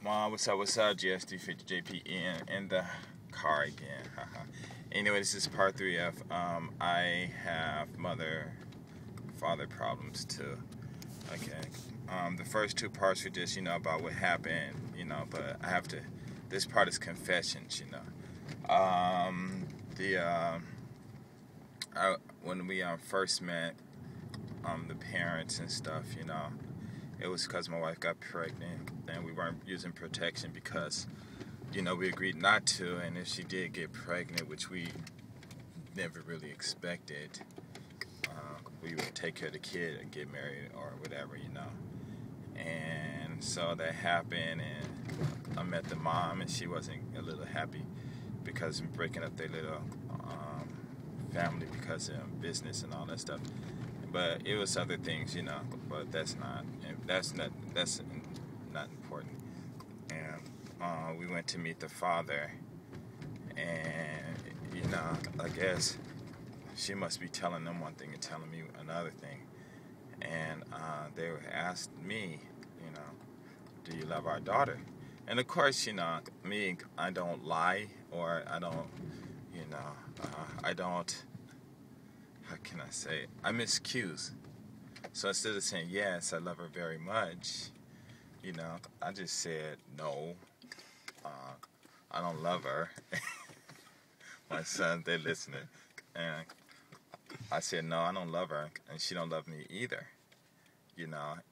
What's up, GSD50JP in the car again. Anyway, this is part 3 of I have mother-father problems too. Okay. The first 2 parts were just, about what happened, but I have to, this part is confessions, when we first met, the parents and stuff, it was because my wife got pregnant and we weren't using protection because, we agreed not to. And if she did get pregnant, which we never really expected, we would take care of the kid and get married or whatever, And so that happened, and I met the mom, and she wasn't a little happy because I'm breaking up their little family because of business and all that stuff. But it was other things, but that's not important. And we went to meet the father, and I guess she must be telling them one thing and telling me another thing. And they asked me, do you love our daughter? And of course, me, I don't lie, or I don't, I don't. How can I say? I'm excused. So instead of saying yes, I love her very much, I just said no. I don't love her. My sons, they're listening, and I said no, I don't love her, and she don't love me either.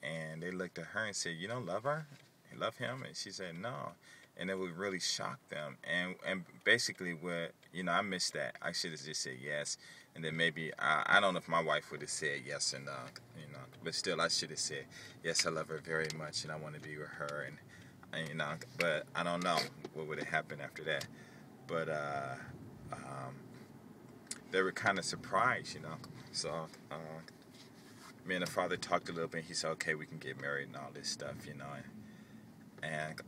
And they looked at her and said, you don't love her? You love him? And she said no. And it would really shock them. And basically what, I missed that. I should have just said yes. And then maybe, I don't know if my wife would have said yes or no, But still, I should have said, yes, I love her very much and I want to be with her. And but I don't know what would have happened after that. But they were kind of surprised, So me and the father talked a little bit. He said, okay, we can get married and all this stuff,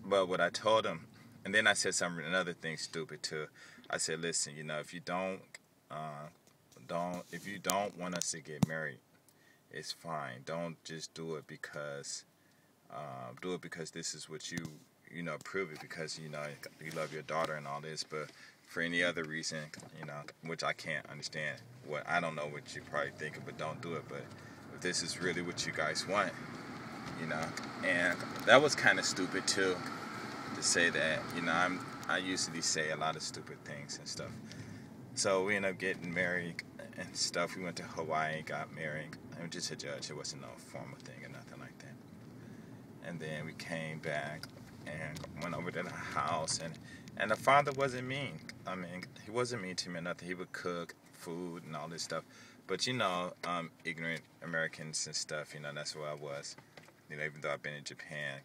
But what I told him, and then I said another thing stupid too. I said, listen, if you don't want us to get married, it's fine. Don't just do it because this is what you prove it because you love your daughter and all this. But for any other reason, which I can't understand. I don't know what you're probably thinking, but don't do it. But if this is really what you guys want, and that was kind of stupid too, to say that. I usually say a lot of stupid things and stuff. So we ended up getting married and stuff. We went to Hawaii, got married. I was just a judge. It wasn't no formal thing or nothing like that. And then we came back and went over to the house, and the father wasn't mean. I mean, he wasn't mean to me or nothing. He would cook food and all this stuff. But ignorant Americans and stuff, that's where I was. Even though I've been in Japan,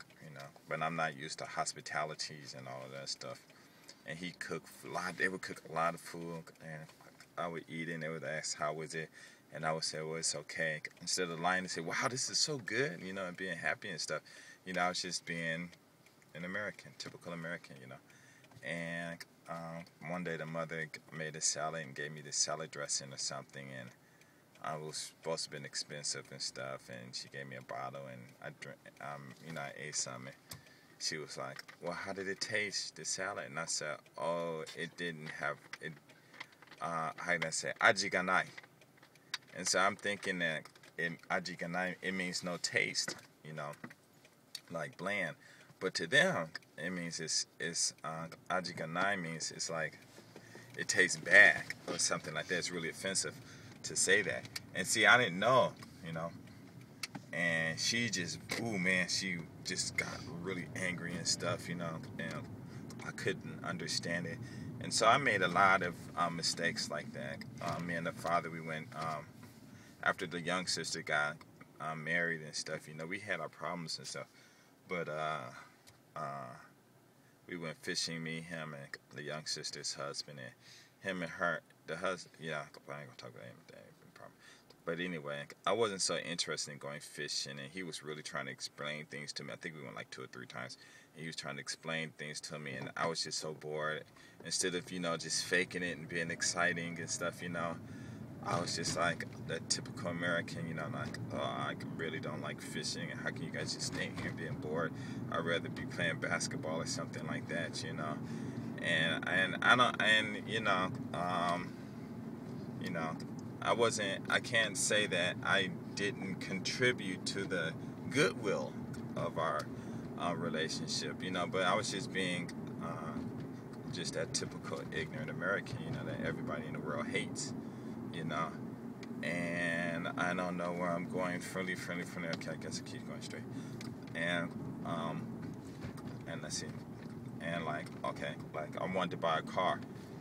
but I'm not used to hospitalities and all of that stuff. And he cooked a lot. They would cook a lot of food, and I would eat it, and they would ask, how was it? And I would say, well, it's okay. Instead of lying and say, wow, this is so good, and being happy and stuff. I was just being an American, typical American, And one day the mother made a salad and gave me the salad dressing or something, and I was supposed to have been expensive and stuff, and she gave me a bottle, and I ate some. She was like, well, how did it taste, the salad? And I said, oh, it didn't have, how can I say, aji ga nai. And so I'm thinking that aji ga nai, it means no taste, like bland. But to them, it means it's aji ga nai means it's like, it tastes bad or something like that. It's really offensive to say that. And see, I didn't know, and she just, she just got really angry and stuff, and I couldn't understand it. And so I made a lot of mistakes like that. Me and the father, we went, after the young sister got married and stuff, we had our problems and stuff. But we went fishing, me, him, and the young sister's husband, and him and her, the husband, I ain't gonna talk about anything. But anyway, I wasn't so interested in going fishing, and he was really trying to explain things to me. I think we went like 2 or 3 times, and he was trying to explain things to me, and I was just so bored. Instead of, just faking it and being exciting and stuff, I was just like that typical American, you know, like, oh, I really don't like fishing. How can you guys just stay here being bored? I'd rather be playing basketball or something like that, you know. And I don't, and you know, I can't say that I didn't contribute to the goodwill of our relationship, you know. But I was just being just that typical ignorant American, you know, that everybody in the world hates, you know. And I don't know where I'm going. Friendly. Okay, I guess I keep going straight. And and let's see. And like, okay, like I wanted to buy a car,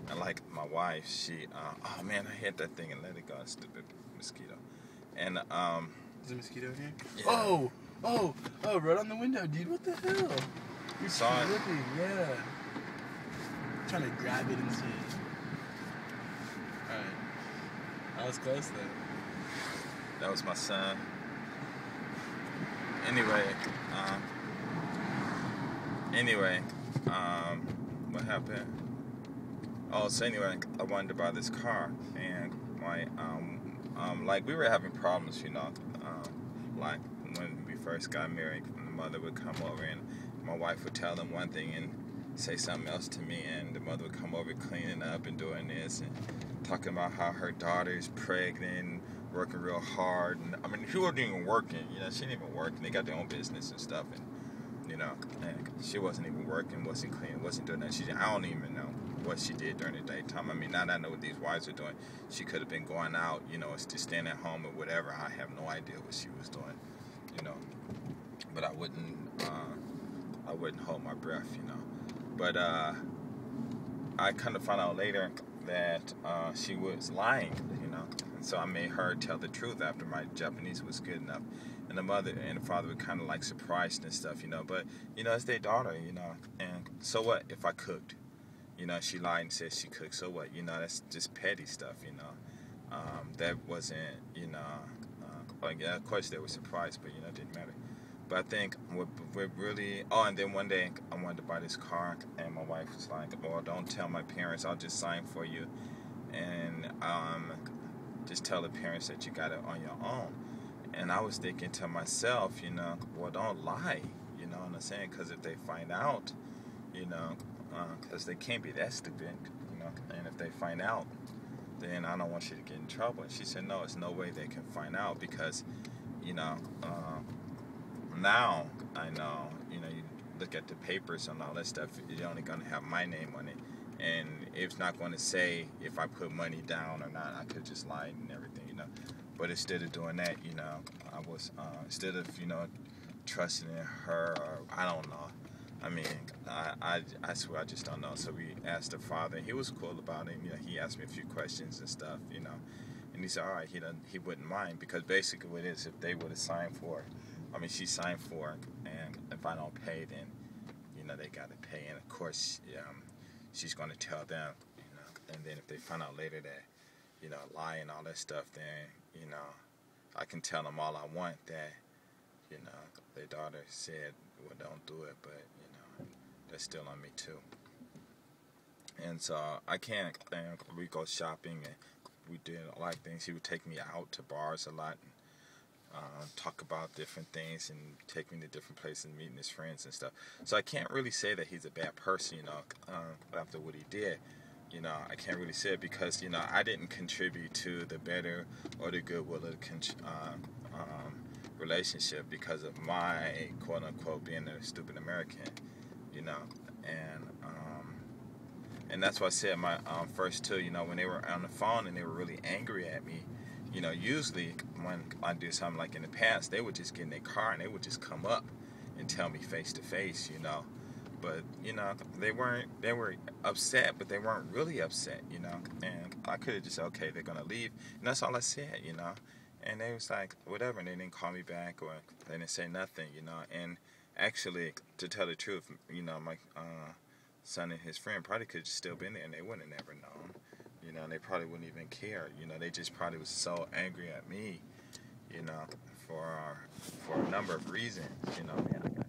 and like my wife, she, oh man, I hit that thing and let it go, stupid mosquito. And Is there a mosquito in here? Yeah. Oh, right on the window, dude. What the hell? You're Saw it. tripping, yeah. I'm trying to grab it and see. Alright. That was close though. That was my son. Anyway, what happened? Oh, so anyway, I wanted to buy this car, and my like we were having problems, you know, like when we first got married, the mother would come over and my wife would tell them one thing and say something else to me, and the mother would come over cleaning up and doing this and talking about how her daughter's pregnant and working real hard. And I mean, she wasn't even working, you know, she didn't even work, and they got their own business and stuff, and you know, and she wasn't even working, wasn't cleaning, wasn't doing that. I don't even know what she did during the daytime. I mean, now that I know what these wives are doing, she could have been going out, you know, to staying at home or whatever. I have no idea what she was doing, you know. But I wouldn't hold my breath, you know. But I kind of found out later that she was lying, you know. And so I made her tell the truth after my Japanese was good enough. And the mother and the father were kind of like surprised and stuff, you know. But, you know, it's their daughter, you know. And so what if I cooked? You know, she lied and said she cooked. So what? You know, that's just petty stuff, you know. That wasn't, you know, like, yeah, of course they were surprised, but, you know, it didn't matter. But I think we're really, oh, and then one day I wanted to buy this car, and my wife was like, well, don't tell my parents, I'll just sign for you. And just tell the parents that you got it on your own. And I was thinking to myself, you know, well, don't lie, you know what I'm saying? Because if they find out, you know, because they can't be that stupid, you know, and if they find out, then I don't want you to get in trouble. And she said, no, there's no way they can find out because, you know, now I know, you know, you look at the papers and all that stuff, you're only going to have my name on it. And it's not going to say if I put money down or not. I could just lie and everything, you know. But instead of doing that, you know, I was, instead of, you know, trusting in her, or I don't know. I mean, I swear I just don't know. So we asked the father, and he was cool about it. You know, he asked me a few questions and stuff, you know. And he said, all right, he wouldn't mind. Because basically what it is, if they would have signed for it, I mean, she signed for it, and if I don't pay, then, you know, they got to pay. And, of course, she's going to tell them, you know. And then if they find out later that, you know, lie and all that stuff, then, you know, I can tell them all I want that, you know, their daughter said, well, don't do it, but, you know, that's still on me, too. And so I can't, and we go shopping, and we did a lot of things. He would take me out to bars a lot, and talk about different things, and take me to different places, meeting his friends and stuff. So I can't really say that he's a bad person, you know, after what he did. You know, I can't really say it because, you know, I didn't contribute to the better or the goodwill of the relationship because of my quote-unquote being a stupid American, you know. And that's why I said my first two, you know, when they were on the phone and they were really angry at me, you know, usually when I do something like in the past, they would just get in their car and they would just come up and tell me face to face, you know. But, you know, they were upset, but they weren't really upset, you know. And I could have just said, okay, they're going to leave. And that's all I said, you know. And they was like, whatever. And they didn't call me back or they didn't say nothing, you know. And actually, to tell the truth, you know, my son and his friend probably could have still been there and they wouldn't have never known. You know, and they probably wouldn't even care. You know, they just probably was so angry at me, you know, for a number of reasons, you know. Man,